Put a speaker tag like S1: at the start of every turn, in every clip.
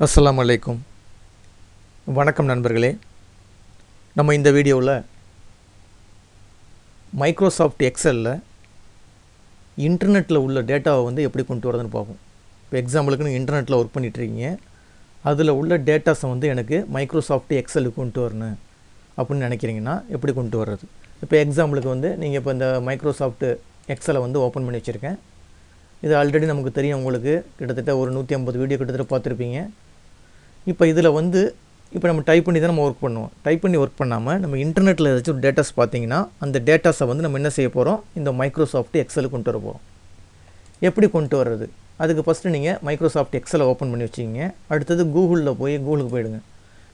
S1: அஸ்ஸலாமு அலைக்கும். வணக்கம் நண்பர்களே. நம்ம இந்த வீடியோவில் மைக்ரோசாஃப்ட் எக்ஸலில் இன்டர்நெட்டில் உள்ள டேட்டாவை வந்து எப்படி கொண்டு வரதுன்னு பார்ப்போம். இப்போ எக்ஸாம்பிளுக்கு நீங்கள் இன்டர்நெட்டில் ஒர்க் பண்ணிகிட்ருக்கீங்க, அதில் உள்ள டேட்டாஸை வந்து எனக்கு மைக்ரோசாஃப்ட் எக்ஸலுக்கு கொண்டு வரணும் அப்படின்னு நினைக்கிறீங்கன்னா எப்படி கொண்டு வர்றது. இப்போ எக்ஸாம்பிளுக்கு வந்து நீங்கள் இப்போ இந்த மைக்ரோசாஃப்ட் எக்ஸலை வந்து ஓப்பன் பண்ணி வச்சுருக்கேன். இது ஆல்ரெடி நமக்கு தெரியும், உங்களுக்கு கிட்டத்தட்ட ஒரு 150 வீடியோ கிட்டத்தட்ட பார்த்துருப்பீங்க. இப்போ இதில் வந்து இப்போ நம்ம டைப் பண்ணி தான் நம்ம ஒர்க் பண்ணுவோம். டைப் பண்ணி ஒர்க் பண்ணாமல் நம்ம இன்டர்நெட்டில் ஏதாச்சும் ஒரு டேட்டாஸ் பார்த்தீங்கன்னா அந்த டேட்டாஸை வந்து நம்ம என்ன செய்ய போகிறோம், இந்த மைக்ரோசாஃப்ட் எக்ஸலுக்கு கொண்டு வர போகிறோம். எப்படி கொண்டு வர்றது? அதுக்கு ஃபஸ்ட்டு நீங்கள் மைக்ரோசாஃப்ட் எக்ஸலை ஓப்பன் பண்ணி வச்சுக்கிங்க. அடுத்தது கூகுளுக்கு போயிடுங்க.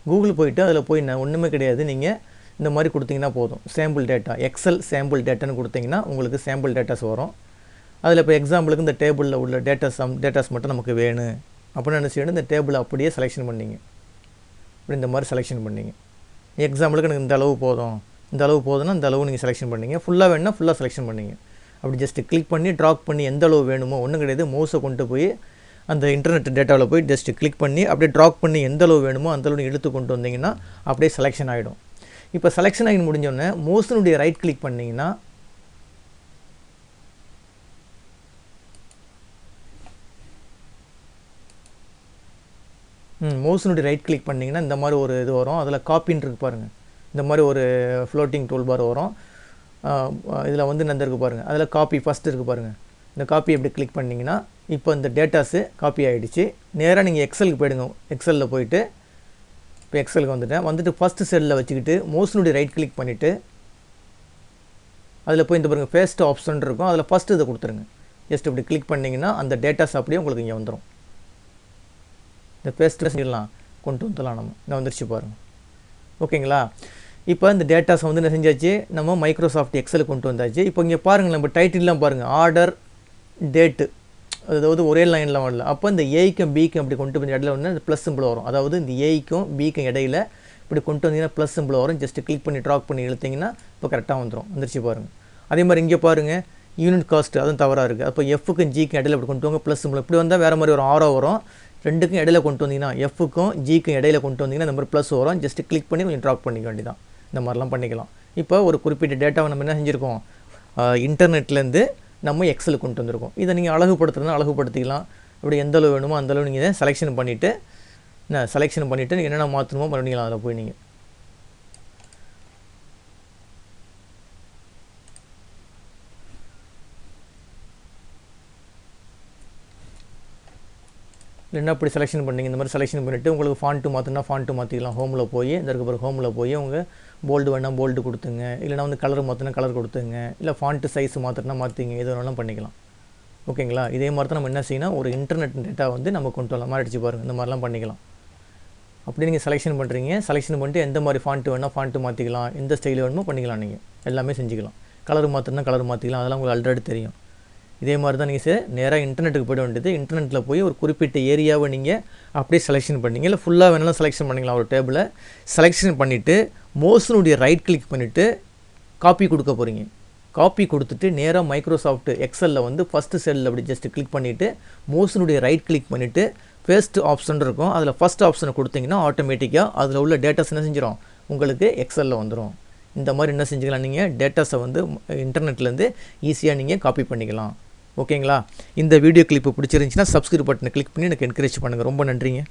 S1: கூகுள் போயிட்டு அதில் போய் ஒன்றுமே கிடையாது, நீங்கள் இந்த மாதிரி கொடுத்தீங்கன்னா போதும். சாம்பிள் டேட்டா, எக்ஸல் சாம்பிள் டேட்டான்னு கொடுத்தீங்கன்னா உங்களுக்கு சாம்பிள் டேட்டாஸ் வரும். அதில் இப்போ எக்ஸாம்பிளுக்கு இந்த டேபிளில் உள்ள டேட்டாஸ் மட்டும் நமக்கு வேணும் அப்படின்னு என்ன செய்யணும், இந்த டேபிளை அப்படியே செலெக்ஷன் பண்ணிங்க. இப்படி இந்த மாதிரி செலெக்ஷன் பண்ணிங்க. எக்ஸாம்பிளுக்கு எனக்கு இந்த அளவு போதும்னா இந்த அளவு நீங்கள் செலெக்ஷன் பண்ணிங்க. ஃபுல்லாக வேணுன்னா ஃபுல்லாக செலெக்ஷன் பண்ணிங்க. அப்படி ஜஸ்ட்டு கிளிக் பண்ணி ட்ராக் பண்ணி எந்த அளவு வேணுமோ, ஒன்றும் கிடையாது, மவுஸை கொண்டு போய் அந்த இன்டர்நெட் டேட்டாவில் போய் ஜஸ்ட்டு கிளிக் பண்ணி அப்படியே ட்ராக் பண்ணி எந்த அளவு வேணுமோ அந்த அளவு இழுத்து கொண்டு வந்தீங்கன்னா அப்படியே செலெக்ஷன் ஆகிடும். இப்போ செலெக்ஷன் ஆகி முடிஞ்சோடனே மவுஸினுடைய ரைட் கிளிக் பண்ணிங்கன்னா மவுஸினுடைய ரைட் கிளிக் பண்ணிங்கன்னா இந்த மாதிரி ஒரு இது வரும். அதில் காப்பின்னு இருக்குது பாருங்கள், இந்த மாதிரி ஒரு ஃப்ளோட்டிங் டூல் பார் வரும். இதில் வந்து இந்த இருக்குது பாருங்கள், அதில் காப்பி ஃபஸ்ட்டு இருக்குது பாருங்கள். இந்த காப்பி எப்படி கிளிக் பண்ணிங்கன்னா இப்போ இந்த டேட்டாஸு காப்பி ஆகிடுச்சு. நேராக நீங்கள் எக்ஸலுக்கு போயிடுங்க. எக்ஸலில் போயிட்டு இப்போ எக்ஸலுக்கு வந்துட்டு ஃபஸ்ட்டு செல்லில் வச்சுக்கிட்டு மவுஸினுடைய ரைட் கிளிக் பண்ணிவிட்டு அதில் போய் இந்த பாருங்கள் பேஸ்ட் ஆப்ஷன் இருக்கும், அதில் ஃபஸ்ட்டு இதை கொடுத்துருங்க. ஜஸ்ட் இப்படி கிளிக் பண்ணிங்கன்னா அந்த டேட்டாஸ் அப்படியே உங்களுக்கு இங்கே வந்துடும். இந்த பேஸ்ட்லாம் கொண்டு வந்துடலாம் நம்ம. இங்கே வந்துருச்சு பாருங்கள். ஓகேங்களா? இப்போ இந்த டேட்டாஸை வந்து என்ன செஞ்சாச்சு, நம்ம மைக்ரோசாஃப்ட் எக்ஸலுக்கு கொண்டு வந்தாச்சு. இப்போ இங்கே பாருங்கள், நம்ம டைட்டில்லாம் பாருங்கள், ஆர்டர் டேட்டு, அதாவது ஒரே லைனில் வரல. அப்போ இந்த ஏக்கும் பிக்கும் அப்படி கொண்டு வந்து இடையில வந்து ப்ளஸ் சிம்பிள் வரும். அதாவது இந்த ஏக்கும் பிக்கும் இடையில இப்படி கொண்டு வந்தீங்கன்னா ப்ளஸ் சிம்பிள் வரும். ஜஸ்ட்டு கிளிக் பண்ணி ட்ராக் பண்ணி இழுத்திங்கன்னா இப்போ கரெக்டாக வந்துருச்சு பாருங்கள். அதே மாதிரி இங்கே பாருங்கள், யூனிட் காஸ்ட்டு அதுவும் தவறாக இருக்குது. அப்போ எஃப்க்கும் ஜிக்கும் இடையில இப்படி கொண்டு வாங்க ப்ளஸ் சிம்பிள். இப்படி வந்தால் வேறு மாதிரி ஒரு ஆரோ வரும். ரெண்டுக்கும் இடையில கொண்டு வந்தீங்கன்னா, எஃப்க்கும் ஜிக்கும் இடையில கொண்டு வந்தீங்கன்னா இந்த மாதிரி ப்ளஸ் வரும். ஜஸ்ட்டு கிளிக் பண்ணி கொஞ்சம் ட்ராக் பண்ணிக்க வேண்டியதான். இந்த மாதிரிலாம் பண்ணிக்கலாம். இப்போ ஒரு குறிப்பிட்ட டேட்டாவை நம்ம என்ன செஞ்சுருக்கோம், இன்டர்நெட்லேருந்து நம்ம எக்ஸலுக்கு கொண்டு வந்திருக்கோம். இதை நீங்கள் அழகுபடுத்துறதுனா அழகுபடுத்திக்கலாம். இப்படி எந்த அளவு வேணுமோ அந்த அளவு நீங்கள் இதை செலெக்ஷன் பண்ணிவிட்டு என்னென்ன மாற்றணுமோ பண்ணிக்கலாம். அதில் போய் நீங்கள் இல்லைன்னா அப்படி செலெக்ஷன் பண்ணிங்க. இந்த மாதிரி செலெக்ஷன் பண்ணிவிட்டு உங்களுக்கு ஃபாண்ட்டு மாற்றினா ஃபாண்ட்டு மாற்றிக்கலாம். ஹோமில் போய் இந்த இருக்க பிறகு ஹோமில் போய் உங்கள் போல்டு வேணால் போல்டு கொடுத்துங்க, இல்லைனா வந்து கலர் மாற்றினா கலர் கொடுத்துங்க, இல்லை ஃபாண்ட்டு சைஸ் மாற்றினா மாற்றிங்க, எது வேணாலும் பண்ணிக்கலாம். ஓகேங்களா? இதே மாதிரி தான் நம்ம என்ன செய்யணும், ஒரு இன்டர்நெட் டேட்டா வந்து நம்ம கொண்டு வரலாம். மாதிரி அடிச்சு பாருங்கள், இந்த மாதிரிலாம் பண்ணிக்கலாம். அப்படி நீங்கள் செலெக்ஷன் பண்ணுறீங்க. செலெக்ஷன் பண்ணிட்டு எந்த மாதிரி ஃபாண்ட்டு வேணால் ஃபாண்ட்டு மாற்றிக்கலாம், எந்த ஸ்டைல் வேணுமோ பண்ணிக்கலாம். நீங்கள் எல்லாமே செஞ்சுக்கலாம். கலர் மாற்றினா கலர் மாற்றிக்கலாம், அதெல்லாம் உங்களுக்கு ஆல்ரெடி தெரியும். இதே மாதிரி தான் நீங்கள் நேராக இன்டர்நெட்டுக்கு போய்ட வேண்டியது. இன்டர்நெட்டில் போய் ஒரு குறிப்பிட்ட ஏரியாவை நீங்கள் அப்படியே செலெக்ஷன் பண்ணிங்க, இல்லை ஃபுல்லாக வேணாலும் செலெக்ஷன் பண்ணிக்கலாம். ஒரு டேபிளை செலெக்ஷன் பண்ணிவிட்டு மவுஸினுடைய ரைட் கிளிக் பண்ணிவிட்டு காப்பி கொடுக்க போகிறீங்க. காப்பி கொடுத்துட்டு நேராக மைக்ரோசாஃப்ட் எக்ஸலில் வந்து ஃபஸ்ட்டு செல்லில் அப்படி ஜஸ்ட்டு கிளிக் பண்ணிவிட்டு மவுஸினுடைய ரைட் கிளிக் பண்ணிவிட்டு பேஸ்ட் ஆப்ஷன் இருக்கும், அதில் ஃபஸ்ட் ஆப்ஷனை கொடுத்தீங்கன்னா ஆட்டோமேட்டிக்காக அதில் உள்ள டேட்டாஸ் என்ன செஞ்சிடும், உங்களுக்கு எக்ஸலில் வந்துடும். இந்த மாதிரி என்ன செஞ்சுக்கலாம், நீங்கள் டேட்டாஸை வந்து இன்டர்நெட்லேருந்து ஈஸியாக நீங்கள் காப்பி பண்ணிக்கலாம். ஓகேங்களா? இந்த வீடியோ கிளிப்பு பிடிச்சிருந்துச்சின்னா சப்ஸ்கிரைப் பட்டனை கிளிக் பண்ணி எனக்கு என்கரேஜ் பண்ணுங்கள். ரொம்ப நன்றிங்க.